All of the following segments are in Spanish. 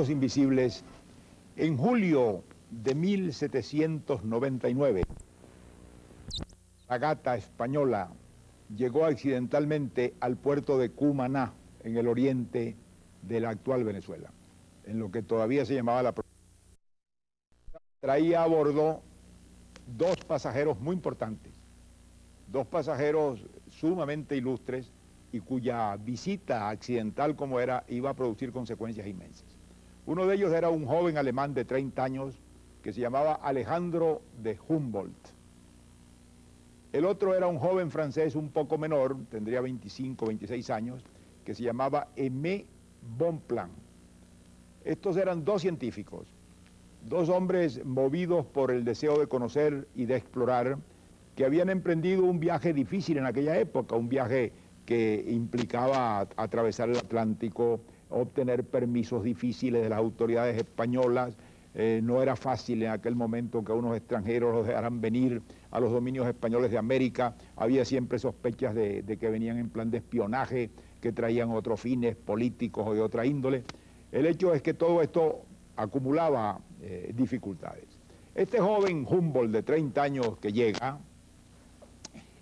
Amigos invisibles, en julio de 1799, la fragata española llegó accidentalmente al puerto de Cumaná, en el oriente de la actual Venezuela, en lo que todavía se llamaba la provincia. Traía a bordo dos pasajeros muy importantes, dos pasajeros sumamente ilustres y cuya visita accidental como era iba a producir consecuencias inmensas. Uno de ellos era un joven alemán de 30 años que se llamaba Alejandro de Humboldt. El otro era un joven francés un poco menor, tendría 25, 26 años, que se llamaba Aimé Bonpland. Estos eran dos científicos, dos hombres movidos por el deseo de conocer y de explorar, que habían emprendido un viaje difícil en aquella época, un viaje que implicaba atravesar el Atlántico, obtener permisos difíciles de las autoridades españolas. No era fácil en aquel momento que a unos extranjeros los dejaran venir a los dominios españoles de América. Había siempre sospechas de que venían en plan de espionaje, que traían otros fines políticos o de otra índole. El hecho es que todo esto acumulaba dificultades. Este joven Humboldt de 30 años que llega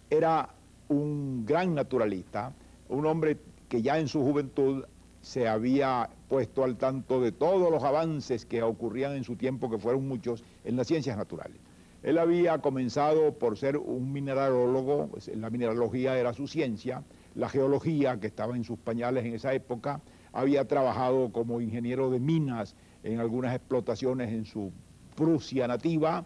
era un gran naturalista, un hombre que ya en su juventud se había puesto al tanto de todos los avances que ocurrían en su tiempo, que fueron muchos, en las ciencias naturales. Él había comenzado por ser un mineralólogo, la mineralogía era su ciencia, la geología, que estaba en sus pañales en esa época, había trabajado como ingeniero de minas en algunas explotaciones en su Prusia nativa,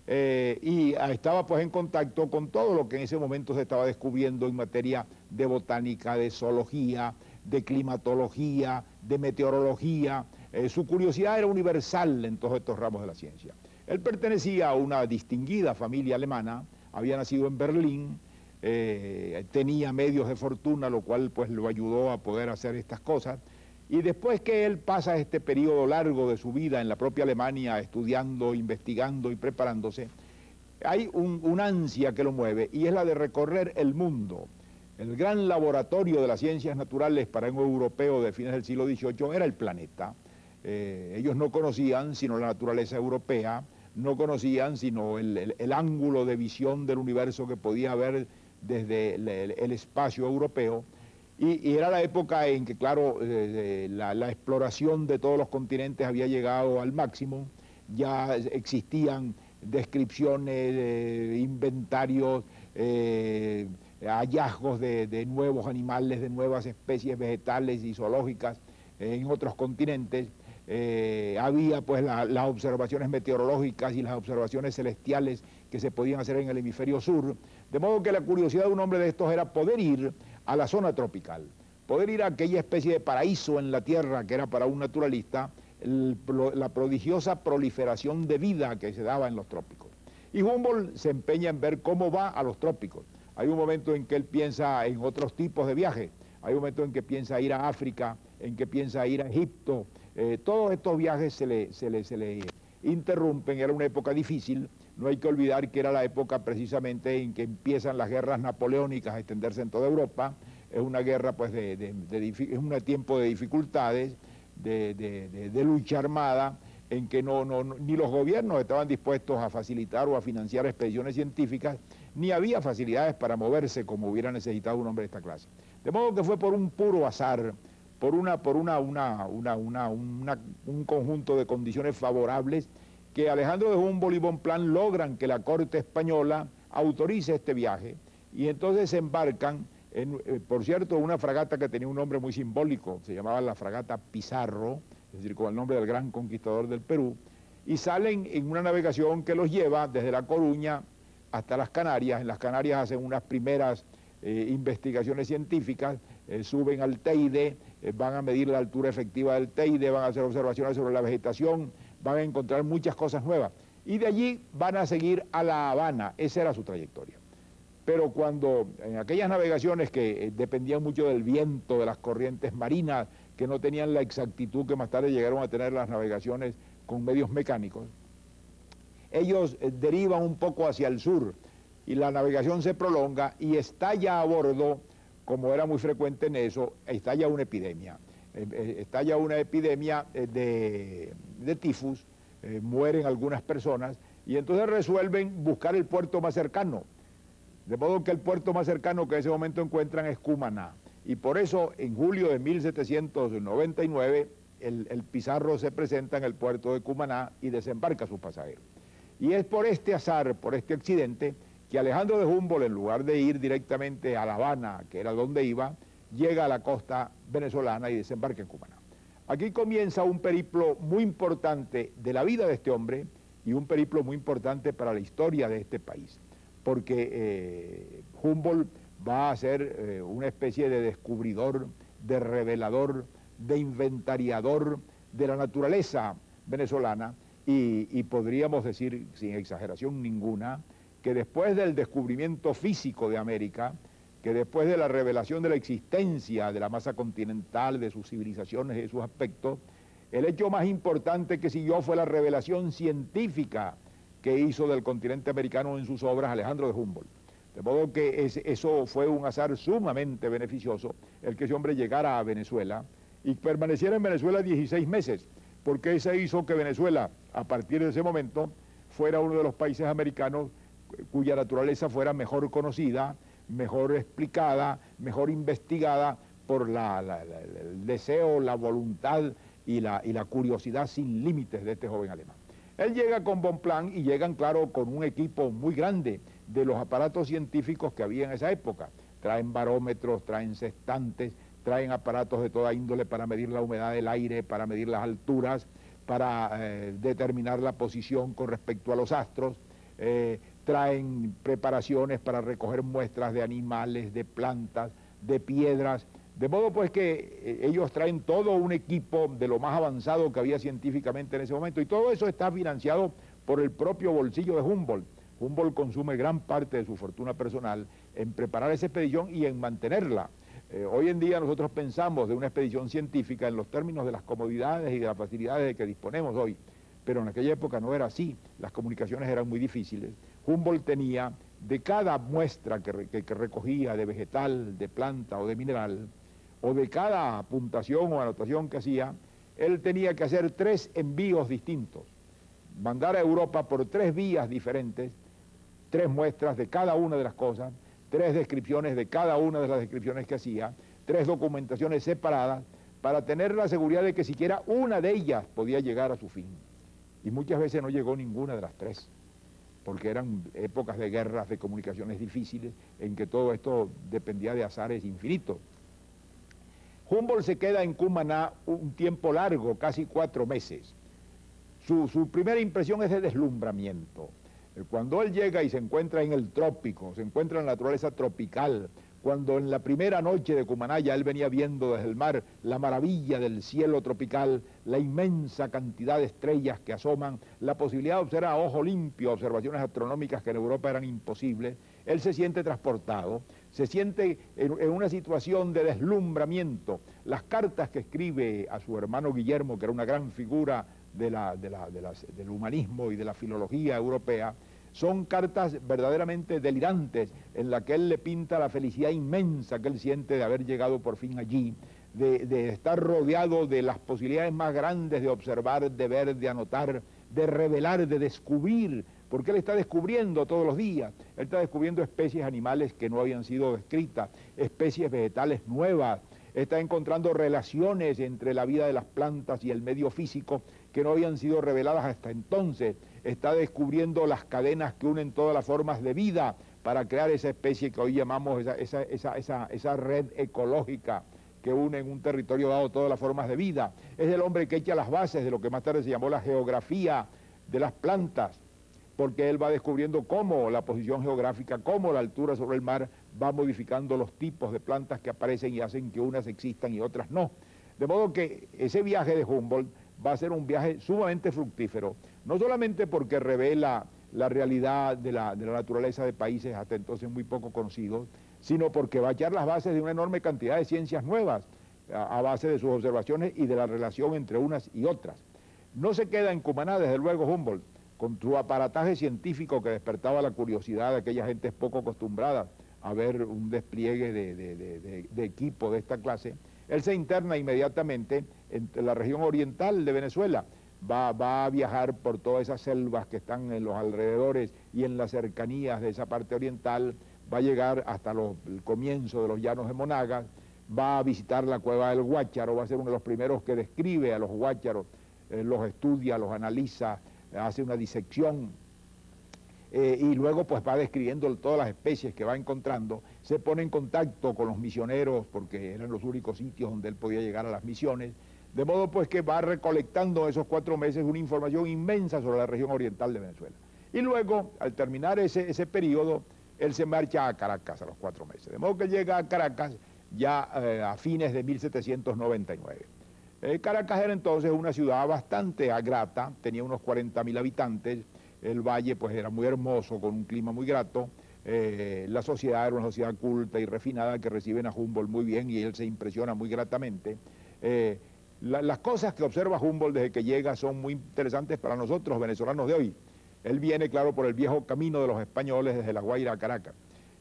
y estaba pues en contacto con todo lo que en ese momento se estaba descubriendo en materia de botánica, de zoología, de climatología, de meteorología. Su curiosidad era universal en todos estos ramos de la ciencia. Él pertenecía a una distinguida familia alemana, había nacido en Berlín, tenía medios de fortuna, lo cual pues lo ayudó a poder hacer estas cosas. Y después que él pasa este periodo largo de su vida en la propia Alemania, estudiando, investigando y preparándose, hay una ansia que lo mueve y es la de recorrer el mundo. El gran laboratorio de las ciencias naturales para un europeo de fines del siglo XVIII era el planeta. Ellos no conocían sino la naturaleza europea, no conocían sino el ángulo de visión del universo que podía haber desde el espacio europeo. Y era la época en que, claro, la exploración de todos los continentes había llegado al máximo, ya existían descripciones, inventarios, hallazgos de nuevos animales, de nuevas especies vegetales y zoológicas en otros continentes. Había pues las observaciones meteorológicas y las observaciones celestiales que se podían hacer en el hemisferio sur, de modo que la curiosidad de un hombre de estos era poder ir a la zona tropical, poder ir a aquella especie de paraíso en la tierra que era para un naturalista, la prodigiosa proliferación de vida que se daba en los trópicos. Y Humboldt se empeña en ver cómo va a los trópicos. Hay un momento en que él piensa en otros tipos de viajes, hay un momento en que piensa ir a África, en que piensa ir a Egipto. Todos estos viajes se le interrumpen, era una época difícil. No hay que olvidar que era la época precisamente en que empiezan las guerras napoleónicas a extenderse en toda Europa. Es una guerra, pues, es un tiempo de dificultades, de lucha armada, en que ni los gobiernos estaban dispuestos a facilitar o a financiar expediciones científicas, ni había facilidades para moverse como hubiera necesitado un hombre de esta clase. De modo que fue por un puro azar, por un conjunto de condiciones favorables, que Alejandro de Humboldt y Bonpland logran que la corte española autorice este viaje, y entonces se embarcan en, por cierto, una fragata que tenía un nombre muy simbólico, se llamaba la fragata Pizarro, es decir, con el nombre del gran conquistador del Perú, y salen en una navegación que los lleva desde La Coruña hasta las Canarias. En las Canarias hacen unas primeras investigaciones científicas, suben al Teide, van a medir la altura efectiva del Teide, van a hacer observaciones sobre la vegetación, van a encontrar muchas cosas nuevas. Y de allí van a seguir a La Habana, esa era su trayectoria. Pero cuando en aquellas navegaciones que dependían mucho del viento, de las corrientes marinas, que no tenían la exactitud que más tarde llegaron a tener las navegaciones con medios mecánicos, ellos derivan un poco hacia el sur y la navegación se prolonga y estalla a bordo, como era muy frecuente en eso, estalla una epidemia. estalla una epidemia de tifus, mueren algunas personas, y entonces resuelven buscar el puerto más cercano. De modo que el puerto más cercano que en ese momento encuentran es Cumaná. Y por eso, en julio de 1799, el Pizarro se presenta en el puerto de Cumaná y desembarca a sus pasajeros. Y es por este azar, por este accidente, que Alejandro de Humboldt, en lugar de ir directamente a La Habana, que era donde iba, llega a la costa venezolana y desembarca en Cumaná. Aquí comienza un periplo muy importante de la vida de este hombre y un periplo muy importante para la historia de este país, porque Humboldt va a ser una especie de descubridor, de revelador, de inventariador de la naturaleza venezolana y podríamos decir, sin exageración ninguna, que después del descubrimiento físico de América, que después de la revelación de la existencia de la masa continental, de sus civilizaciones y de sus aspectos, el hecho más importante que siguió fue la revelación científica que hizo del continente americano en sus obras Alejandro de Humboldt. De modo que eso fue un azar sumamente beneficioso, el que ese hombre llegara a Venezuela y permaneciera en Venezuela 16 meses, porque eso hizo que Venezuela, a partir de ese momento, fuera uno de los países americanos cuya naturaleza fuera mejor conocida, mejor explicada, mejor investigada por el deseo, la voluntad y la curiosidad sin límites de este joven alemán. Él llega con Bonpland y llegan, claro, con un equipo muy grande de los aparatos científicos que había en esa época. Traen barómetros, traen sextantes, traen aparatos de toda índole para medir la humedad del aire, para medir las alturas, para determinar la posición con respecto a los astros, traen preparaciones para recoger muestras de animales, de plantas, de piedras, de modo pues que ellos traen todo un equipo de lo más avanzado que había científicamente en ese momento, y todo eso está financiado por el propio bolsillo de Humboldt. Humboldt consume gran parte de su fortuna personal en preparar esa expedición y en mantenerla. Hoy en día nosotros pensamos de una expedición científica en los términos de las comodidades y de las facilidades de que disponemos hoy, pero en aquella época no era así, las comunicaciones eran muy difíciles. Humboldt tenía, de cada muestra que recogía de vegetal, de planta o de mineral, o de cada puntuación o anotación que hacía, él tenía que hacer 3 envíos distintos, mandar a Europa por 3 vías diferentes, 3 muestras de cada una de las cosas, 3 descripciones de cada una de las descripciones que hacía, 3 documentaciones separadas, para tener la seguridad de que siquiera una de ellas podía llegar a su fin. Y muchas veces no llegó ninguna de las 3, porque eran épocas de guerras, de comunicaciones difíciles, en que todo esto dependía de azares infinitos. Humboldt se queda en Cumaná un tiempo largo, casi 4 meses. Su primera impresión es de deslumbramiento. Cuando él llega y se encuentra en el trópico, se encuentra en la naturaleza tropical, cuando en la primera noche de Cumaná ya él venía viendo desde el mar la maravilla del cielo tropical, la inmensa cantidad de estrellas que asoman, la posibilidad de observar a ojo limpio observaciones astronómicas que en Europa eran imposibles, él se siente transportado, se siente en una situación de deslumbramiento. Las cartas que escribe a su hermano Guillermo, que era una gran figura del humanismo y de la filología europea, son cartas verdaderamente delirantes en las que él le pinta la felicidad inmensa que él siente de haber llegado por fin allí, de estar rodeado de las posibilidades más grandes de observar, de ver, de anotar, de revelar, de descubrir, porque él está descubriendo todos los días. Él está descubriendo especies animales que no habían sido descritas, especies vegetales nuevas, está encontrando relaciones entre la vida de las plantas y el medio físico que no habían sido reveladas hasta entonces, está descubriendo las cadenas que unen todas las formas de vida para crear esa especie que hoy llamamos esa red ecológica que une en un territorio dado todas las formas de vida. Es el hombre que echa las bases de lo que más tarde se llamó la geografía de las plantas, porque él va descubriendo cómo la posición geográfica, cómo la altura sobre el mar va modificando los tipos de plantas que aparecen y hacen que unas existan y otras no. De modo que ese viaje de Humboldt va a ser un viaje sumamente fructífero, no solamente porque revela la realidad de la naturaleza de países hasta entonces muy poco conocidos, sino porque va a echar las bases de una enorme cantidad de ciencias nuevas a base de sus observaciones y de la relación entre unas y otras. No se queda en Cumaná, desde luego, Humboldt, con su aparataje científico que despertaba la curiosidad de aquella gente poco acostumbrada a ver un despliegue de equipo de esta clase, Él se interna inmediatamente en la región oriental de Venezuela, va a viajar por todas esas selvas que están en los alrededores y en las cercanías de esa parte oriental, va a llegar hasta el comienzo de los llanos de Monagas, va a visitar la cueva del Guácharo, va a ser uno de los primeros que describe a los guácharos, los estudia, los analiza, hace una disección, y luego pues va describiendo todas las especies que va encontrando, se pone en contacto con los misioneros, porque eran los únicos sitios donde él podía llegar a las misiones, de modo pues que va recolectando en esos 4 meses una información inmensa sobre la región oriental de Venezuela. Y luego, al terminar ese periodo, él se marcha a Caracas a los 4 meses. De modo que llega a Caracas ya a fines de 1799. Caracas era entonces una ciudad bastante grata, tenía unos 40.000 habitantes, el valle pues era muy hermoso, con un clima muy grato, la sociedad era una sociedad culta y refinada que reciben a Humboldt muy bien y él se impresiona muy gratamente. Las cosas que observa Humboldt desde que llega son muy interesantes para nosotros, los venezolanos de hoy. Él viene, claro, por el viejo camino de los españoles desde La Guaira a Caracas.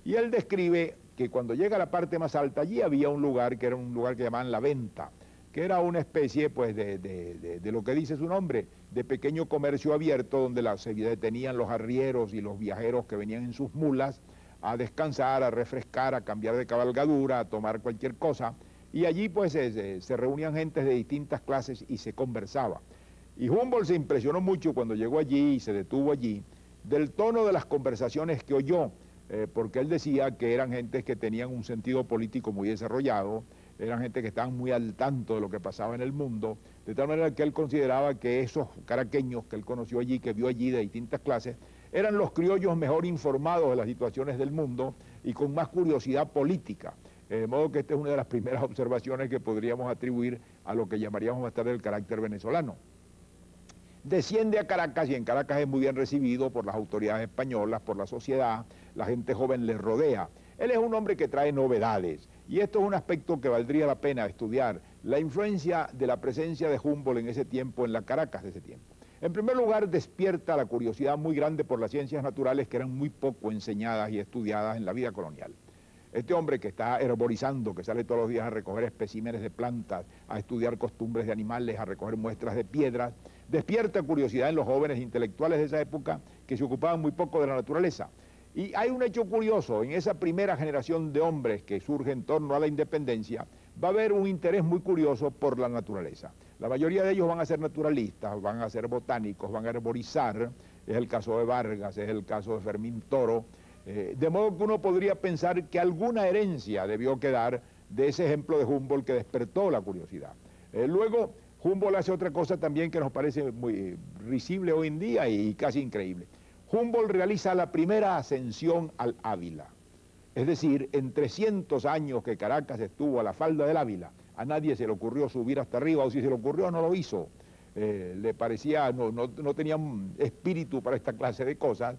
Y él describe que cuando llega a la parte más alta, allí había un lugar que era un lugar que llamaban La Venta, que era una especie pues de lo que dice su nombre, de pequeño comercio abierto donde se detenían los arrieros y los viajeros que venían en sus mulas a descansar, a refrescar, a cambiar de cabalgadura, a tomar cualquier cosa. Y allí pues se reunían gentes de distintas clases y se conversaba. Y Humboldt se impresionó mucho cuando llegó allí y se detuvo allí del tono de las conversaciones que oyó, porque él decía que eran gentes que tenían un sentido político muy desarrollado, eran gente que estaban muy al tanto de lo que pasaba en el mundo, de tal manera que él consideraba que esos caraqueños que él conoció allí, que vio allí de distintas clases, eran los criollos mejor informados de las situaciones del mundo y con más curiosidad política. De modo que esta es una de las primeras observaciones que podríamos atribuir a lo que llamaríamos más tarde el carácter venezolano. Desciende a Caracas y en Caracas es muy bien recibido por las autoridades españolas, por la sociedad, la gente joven le rodea. Él es un hombre que trae novedades y esto es un aspecto que valdría la pena estudiar, la influencia de la presencia de Humboldt en ese tiempo, en la Caracas de ese tiempo. En primer lugar, despierta la curiosidad muy grande por las ciencias naturales que eran muy poco enseñadas y estudiadas en la vida colonial. Este hombre que está herborizando, que sale todos los días a recoger especímenes de plantas, a estudiar costumbres de animales, a recoger muestras de piedras, despierta curiosidad en los jóvenes intelectuales de esa época que se ocupaban muy poco de la naturaleza. Y hay un hecho curioso, en esa primera generación de hombres que surge en torno a la independencia, va a haber un interés muy curioso por la naturaleza. La mayoría de ellos van a ser naturalistas, van a ser botánicos, van a herborizar, es el caso de Vargas, es el caso de Fermín Toro, de modo que uno podría pensar que alguna herencia debió quedar de ese ejemplo de Humboldt que despertó la curiosidad. Luego, Humboldt hace otra cosa también que nos parece muy risible hoy en día y casi increíble. Humboldt realiza la primera ascensión al Ávila. Es decir, en 300 años que Caracas estuvo a la falda del Ávila, a nadie se le ocurrió subir hasta arriba, o si se le ocurrió no lo hizo. Le parecía, no tenía espíritu para esta clase de cosas,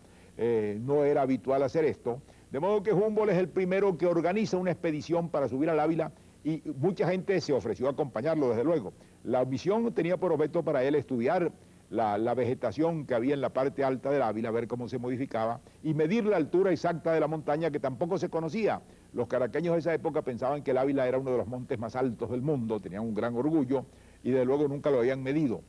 no era habitual hacer esto. De modo que Humboldt es el primero que organiza una expedición para subir al Ávila y mucha gente se ofreció a acompañarlo, desde luego. La misión tenía por objeto para él estudiar la vegetación que había en la parte alta del Ávila, ver cómo se modificaba y medir la altura exacta de la montaña que tampoco se conocía. Los caraqueños de esa época pensaban que el Ávila era uno de los montes más altos del mundo, tenían un gran orgullo y de luego nunca lo habían medido.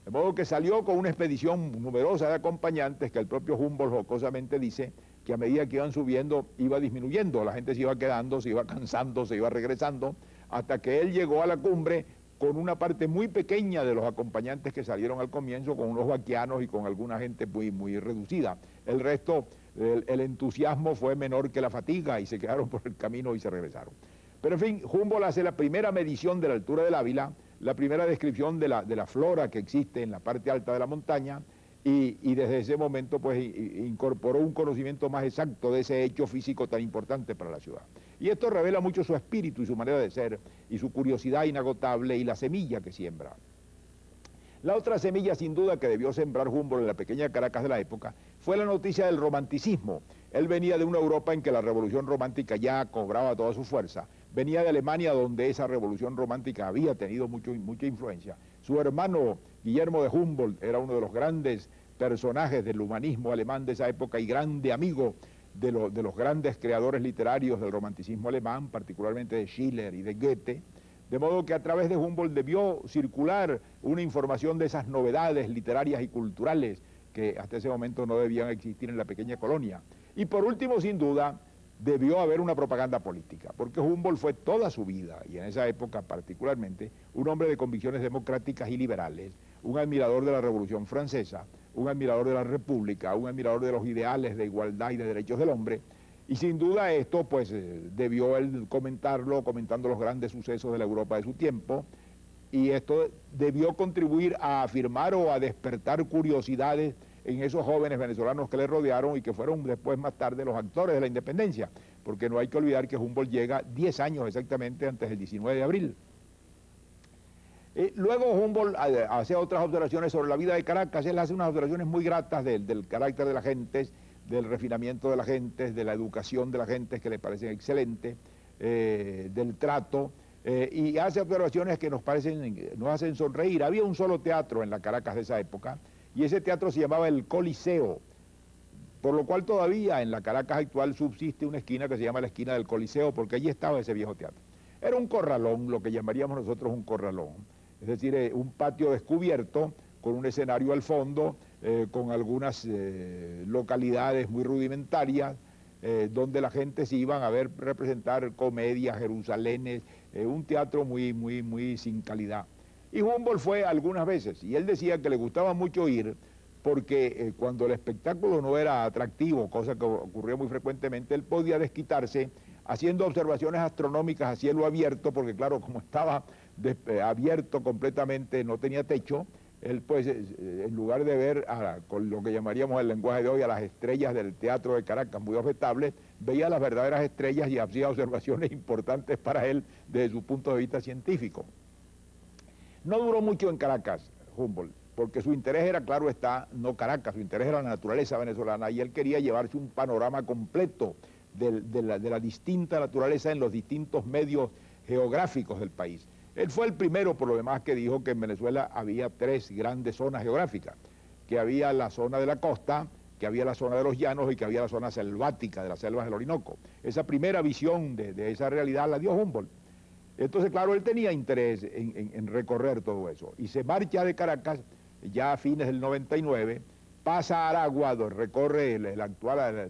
De modo que salió con una expedición numerosa de acompañantes que el propio Humboldt jocosamente dice que a medida que iban subiendo iba disminuyendo, la gente se iba quedando, se iba cansando, se iba regresando, hasta que él llegó a la cumbre con una parte muy pequeña de los acompañantes que salieron al comienzo, con unos vaquianos y con alguna gente muy reducida. El resto, el entusiasmo fue menor que la fatiga y se quedaron por el camino y se regresaron. Pero en fin, Humboldt hace la primera medición de la altura del Ávila, la primera descripción de la flora que existe en la parte alta de la montaña y desde ese momento pues incorporó un conocimiento más exacto de ese hecho físico tan importante para la ciudad. Y esto revela mucho su espíritu y su manera de ser y su curiosidad inagotable y la semilla que siembra. La otra semilla sin duda que debió sembrar Humboldt en la pequeña Caracas de la época fue la noticia del romanticismo. Él venía de una Europa en que la revolución romántica ya cobraba toda su fuerza. Venía de Alemania, donde esa revolución romántica había tenido mucha influencia. Su hermano Guillermo de Humboldt era uno de los grandes personajes del humanismo alemán de esa época y grande amigo de los grandes creadores literarios del romanticismo alemán, particularmente de Schiller y de Goethe. De modo que a través de Humboldt debió circular una información de esas novedades literarias y culturales que hasta ese momento no debían existir en la pequeña colonia. Y por último, sin duda, debió haber una propaganda política, porque Humboldt fue toda su vida, y en esa época particularmente, un hombre de convicciones democráticas y liberales, un admirador de la Revolución Francesa, un admirador de la República, un admirador de los ideales de igualdad y de derechos del hombre, y sin duda esto pues debió él comentarlo, comentando los grandes sucesos de la Europa de su tiempo, y esto debió contribuir a afirmar o a despertar curiosidades en esos jóvenes venezolanos que le rodearon y que fueron después más tarde los actores de la independencia, porque no hay que olvidar que Humboldt llega 10 años exactamente antes del 19 de abril. Luego Humboldt hace otras observaciones sobre la vida de Caracas. Él hace unas observaciones muy gratas del carácter de las gentes, del refinamiento de las gentes, de la educación de las gentes que le parecen excelentes, del trato, y hace observaciones que nos hacen sonreír. Había un solo teatro en la Caracas de esa época, y ese teatro se llamaba el Coliseo, por lo cual todavía en la Caracas actual subsiste una esquina que se llama la esquina del Coliseo, porque allí estaba ese viejo teatro. Era un corralón, lo que llamaríamos nosotros un corralón, es decir, un patio descubierto con un escenario al fondo, con algunas localidades muy rudimentarias, donde la gente se iban a ver representar comedias, Jerusalénes, un teatro muy sin calidad. Y Humboldt fue algunas veces, y él decía que le gustaba mucho ir, porque cuando el espectáculo no era atractivo, cosa que ocurría muy frecuentemente, él podía desquitarse haciendo observaciones astronómicas a cielo abierto, porque claro, como estaba abierto completamente, no tenía techo, él pues en lugar de ver con lo que llamaríamos el lenguaje de hoy a las estrellas del teatro de Caracas muy objetables, veía las verdaderas estrellas y hacía observaciones importantes para él desde su punto de vista científico. No duró mucho en Caracas Humboldt, porque su interés era, claro está, no Caracas, su interés era la naturaleza venezolana, y él quería llevarse un panorama completo de la distinta naturaleza en los distintos medios geográficos del país. Él fue el primero, por lo demás, que dijo que en Venezuela había 3 grandes zonas geográficas, que había la zona de la costa, que había la zona de los llanos y que había la zona selvática de las selvas del Orinoco. Esa primera visión de esa realidad la dio Humboldt. Entonces, claro, él tenía interés en recorrer todo eso, y se marcha de Caracas ya a fines del 99, pasa a Aragua, donde recorre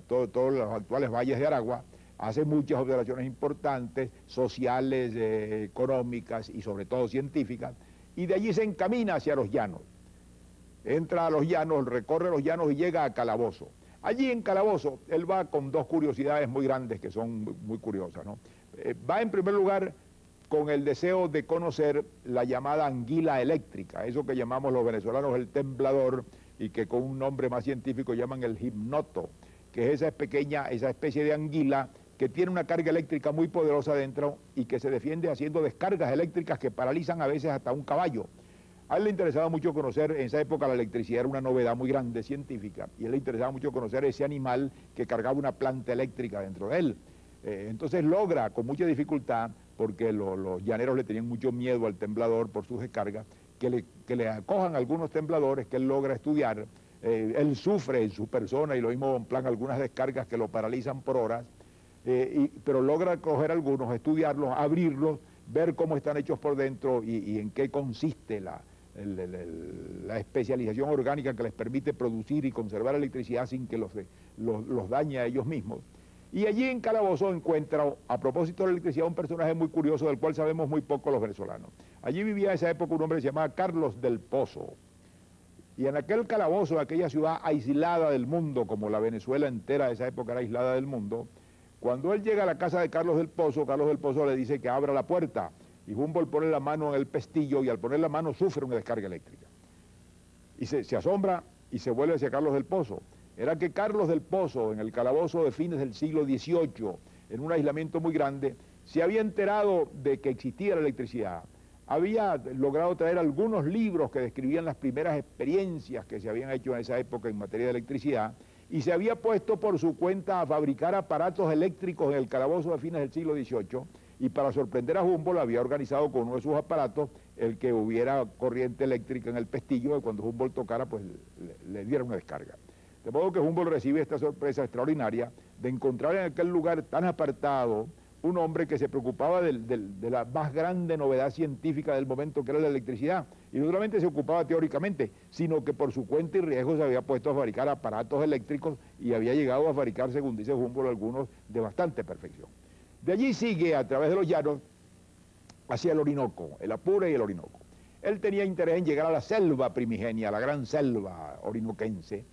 todos los actuales valles de Aragua, hace muchas observaciones importantes, sociales, económicas y sobre todo científicas, y de allí se encamina hacia los llanos. Entra a los llanos, recorre los llanos y llega a Calabozo. Allí en Calabozo, él va con 2 curiosidades muy grandes que son muy curiosas, ¿no? Va en primer lugar con el deseo de conocer la llamada anguila eléctrica, eso que llamamos los venezolanos el temblador y que con un nombre más científico llaman el gimnoto, que es esa especie de anguila que tiene una carga eléctrica muy poderosa dentro y que se defiende haciendo descargas eléctricas que paralizan a veces hasta un caballo. A él le interesaba mucho conocer, en esa época la electricidad era una novedad muy grande científica, y a él le interesaba mucho conocer ese animal que cargaba una planta eléctrica dentro de él. Entonces logra, con mucha dificultad, porque los llaneros le tenían mucho miedo al temblador por sus descargas, que le acojan algunos tembladores que él logra estudiar. Él sufre en su persona, y lo mismo en plan algunas descargas que lo paralizan por horas, pero logra coger algunos, estudiarlos, abrirlos, ver cómo están hechos por dentro y en qué consiste la especialización orgánica que les permite producir y conservar electricidad sin que los dañe a ellos mismos. Y allí en Calabozo encuentra, a propósito de la electricidad, un personaje muy curioso del cual sabemos muy poco los venezolanos. Allí vivía en esa época un hombre que se llamaba Carlos del Pozo. Y en aquel calabozo, aquella ciudad aislada del mundo, como la Venezuela entera de esa época era aislada del mundo, cuando él llega a la casa de Carlos del Pozo le dice que abra la puerta, y Humboldt pone la mano en el pestillo, y al poner la mano sufre una descarga eléctrica. Y se asombra y se vuelve hacia Carlos del Pozo. Era que Carlos del Pozo, en el calabozo de fines del siglo XVIII, en un aislamiento muy grande, se había enterado de que existía la electricidad. Había logrado traer algunos libros que describían las primeras experiencias que se habían hecho en esa época en materia de electricidad, y se había puesto por su cuenta a fabricar aparatos eléctricos en el calabozo de fines del siglo XVIII, y para sorprender a Humboldt había organizado con uno de sus aparatos el que hubiera corriente eléctrica en el pestillo, y cuando Humboldt tocara, pues le diera una descarga. De modo que Humboldt recibe esta sorpresa extraordinaria de encontrar en aquel lugar tan apartado, un hombre que se preocupaba de la más grande novedad científica del momento, que era la electricidad. Y no solamente se ocupaba teóricamente, sino que por su cuenta y riesgo se había puesto a fabricar aparatos eléctricos y había llegado a fabricar, según dice Humboldt, algunos de bastante perfección. De allí sigue a través de los llanos hacia el Orinoco, el Apure y el Orinoco. Él tenía interés en llegar a la selva primigenia, a la gran selva orinoquense,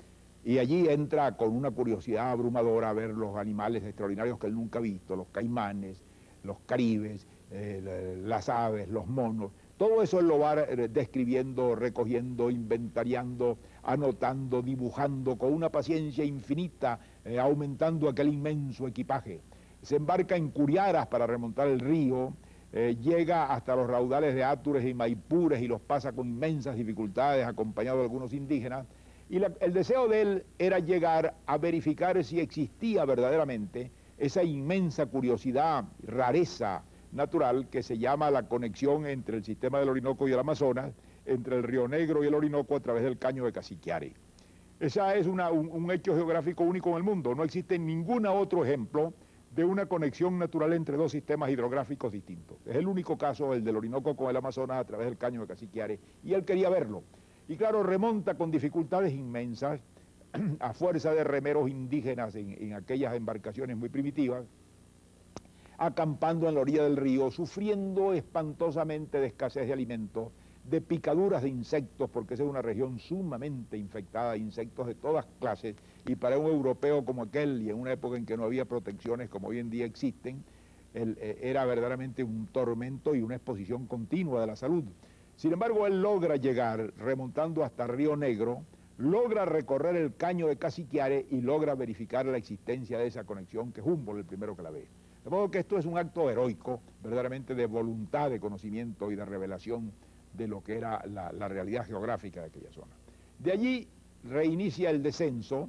y allí entra con una curiosidad abrumadora a ver los animales extraordinarios que él nunca ha visto, los caimanes, los caribes, las aves, los monos. Todo eso él lo va describiendo, recogiendo, inventariando, anotando, dibujando, con una paciencia infinita, aumentando aquel inmenso equipaje. Se embarca en curiaras para remontar el río, llega hasta los raudales de Atures y Maipures y los pasa con inmensas dificultades, acompañado de algunos indígenas. Y el deseo de él era llegar a verificar si existía verdaderamente esa inmensa curiosidad, rareza natural que se llama la conexión entre el sistema del Orinoco y el Amazonas, entre el Río Negro y el Orinoco a través del caño de Casiquiare. Ese es un hecho geográfico único en el mundo. No existe ningún otro ejemplo de una conexión natural entre dos sistemas hidrográficos distintos. Es el único caso, el del Orinoco con el Amazonas a través del caño de Casiquiare, y él quería verlo. Y claro, remonta con dificultades inmensas, a fuerza de remeros indígenas en aquellas embarcaciones muy primitivas, acampando en la orilla del río, sufriendo espantosamente de escasez de alimentos, de picaduras de insectos, porque esa es una región sumamente infectada de insectos de todas clases, y para un europeo como aquel, y en una época en que no había protecciones como hoy en día existen, era verdaderamente un tormento y una exposición continua de la salud. Sin embargo, él logra llegar, remontando hasta Río Negro, logra recorrer el caño de Casiquiare y logra verificar la existencia de esa conexión, que es Humboldt el primero que la ve. De modo que esto es un acto heroico, verdaderamente de voluntad, de conocimiento y de revelación de lo que era la realidad geográfica de aquella zona. De allí reinicia el descenso,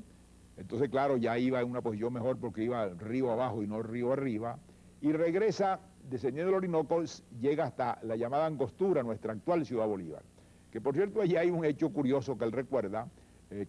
entonces claro, ya iba en una posición mejor porque iba río abajo y no río arriba, y regresa, descendiendo el Orinoco, llega hasta la llamada Angostura, nuestra actual ciudad Bolívar. Que por cierto, allí hay un hecho curioso que él recuerda,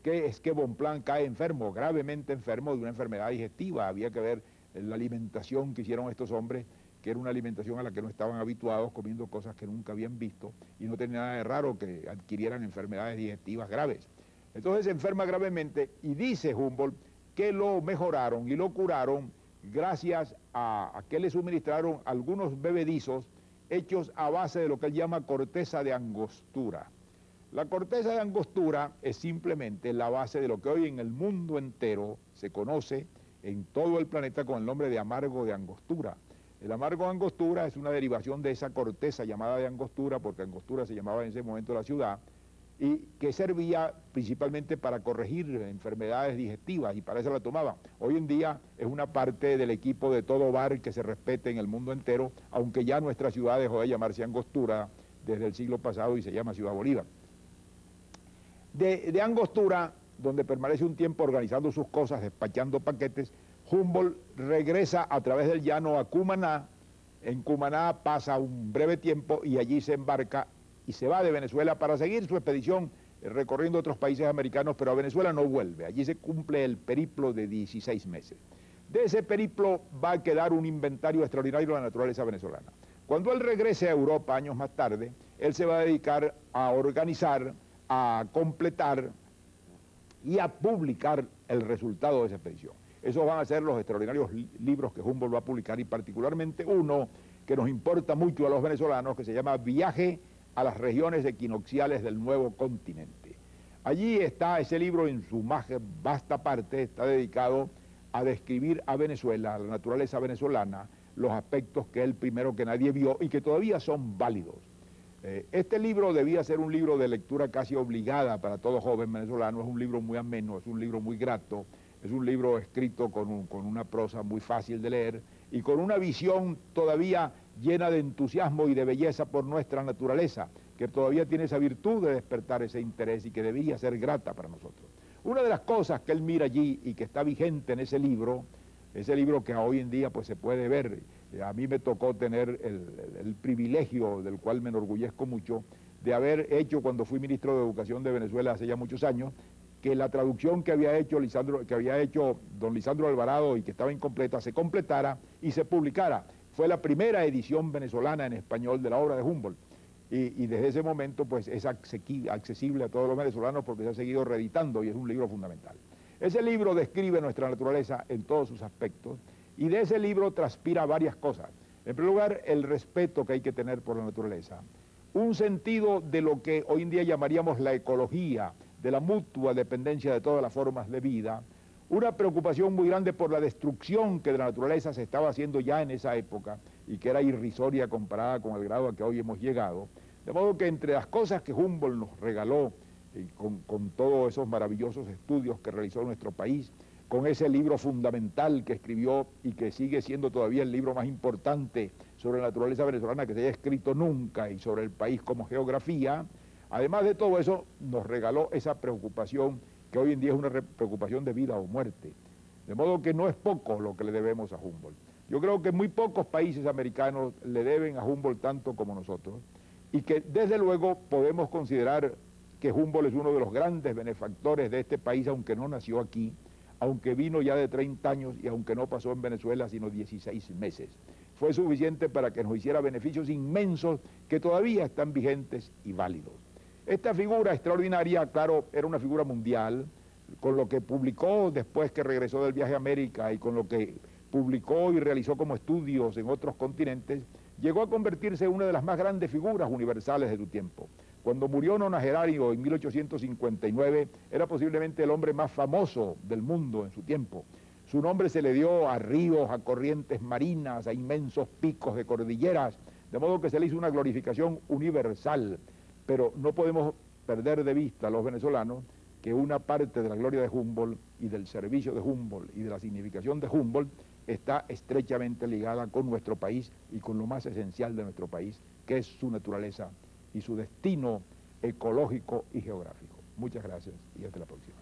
que es que Bonpland cae enfermo, gravemente enfermo de una enfermedad digestiva. Había que ver la alimentación que hicieron estos hombres, que era una alimentación a la que no estaban habituados, comiendo cosas que nunca habían visto, y no tenía nada de raro que adquirieran enfermedades digestivas graves. Entonces se enferma gravemente y dice Humboldt que lo mejoraron y lo curaron gracias a que le suministraron algunos bebedizos hechos a base de lo que él llama corteza de angostura. La corteza de angostura es simplemente la base de lo que hoy en el mundo entero se conoce en todo el planeta con el nombre de amargo de angostura. El amargo de angostura es una derivación de esa corteza llamada de angostura, porque Angostura se llamaba en ese momento la ciudad, y que servía principalmente para corregir enfermedades digestivas, y para eso la tomaban. Hoy en día es una parte del equipo de todo bar que se respete en el mundo entero, aunque ya nuestra ciudad dejó de llamarse Angostura desde el siglo pasado y se llama Ciudad Bolívar. De Angostura, donde permanece un tiempo organizando sus cosas, despachando paquetes, Humboldt regresa a través del llano a Cumaná. En Cumaná pasa un breve tiempo y allí se embarca y se va de Venezuela para seguir su expedición recorriendo otros países americanos, pero a Venezuela no vuelve. Allí se cumple el periplo de 16 meses. De ese periplo va a quedar un inventario extraordinario de la naturaleza venezolana. Cuando él regrese a Europa años más tarde, él se va a dedicar a organizar, a completar y a publicar el resultado de esa expedición. Esos van a ser los extraordinarios libros que Humboldt va a publicar, y particularmente uno que nos importa mucho a los venezolanos, que se llama Viaje a las regiones equinocciales del nuevo continente. Allí está ese libro, en su más vasta parte, está dedicado a describir a Venezuela, a la naturaleza venezolana, los aspectos que él primero que nadie vio y que todavía son válidos. Este libro debía ser un libro de lectura casi obligada para todo joven venezolano. Es un libro muy ameno, es un libro muy grato, es un libro escrito con una prosa muy fácil de leer y con una visión todavía llena de entusiasmo y de belleza por nuestra naturaleza, que todavía tiene esa virtud de despertar ese interés y que debería ser grata para nosotros. Una de las cosas que él mira allí y que está vigente en ese libro que hoy en día pues se puede ver. A mí me tocó tener el privilegio, del cual me enorgullezco mucho, de haber hecho, cuando fui ministro de Educación de Venezuela hace ya muchos años, que la traducción que había hecho don Lisandro Alvarado y que estaba incompleta se completara y se publicara. fue la primera edición venezolana en español de la obra de Humboldt. Y desde ese momento pues es accesible a todos los venezolanos porque se ha seguido reeditando y es un libro fundamental. Ese libro describe nuestra naturaleza en todos sus aspectos y de ese libro transpira varias cosas. En primer lugar, el respeto que hay que tener por la naturaleza, un sentido de lo que hoy en día llamaríamos la ecología, de la mutua dependencia de todas las formas de vida, una preocupación muy grande por la destrucción que de la naturaleza se estaba haciendo ya en esa época y que era irrisoria comparada con el grado a que hoy hemos llegado. De modo que entre las cosas que Humboldt nos regaló, con todos esos maravillosos estudios que realizó en nuestro país, con ese libro fundamental que escribió y que sigue siendo todavía el libro más importante sobre la naturaleza venezolana que se haya escrito nunca y sobre el país como geografía, además de todo eso nos regaló esa preocupación que hoy en día es una preocupación de vida o muerte. De modo que no es poco lo que le debemos a Humboldt. Yo creo que muy pocos países americanos le deben a Humboldt tanto como nosotros y que desde luego podemos considerar que Humboldt es uno de los grandes benefactores de este país, aunque no nació aquí, aunque vino ya de 30 años y aunque no pasó en Venezuela sino 16 meses. Fue suficiente para que nos hiciera beneficios inmensos que todavía están vigentes y válidos. Esta figura extraordinaria, claro, era una figura mundial, con lo que publicó después que regresó del viaje a América y con lo que publicó y realizó como estudios en otros continentes, llegó a convertirse en una de las más grandes figuras universales de su tiempo. Cuando murió nonagerario en 1859, era posiblemente el hombre más famoso del mundo en su tiempo. Su nombre se le dio a ríos, a corrientes marinas, a inmensos picos de cordilleras, de modo que se le hizo una glorificación universal. Pero no podemos perder de vista a los venezolanos que una parte de la gloria de Humboldt y del servicio de Humboldt y de la significación de Humboldt está estrechamente ligada con nuestro país y con lo más esencial de nuestro país, que es su naturaleza y su destino ecológico y geográfico. Muchas gracias y hasta la próxima.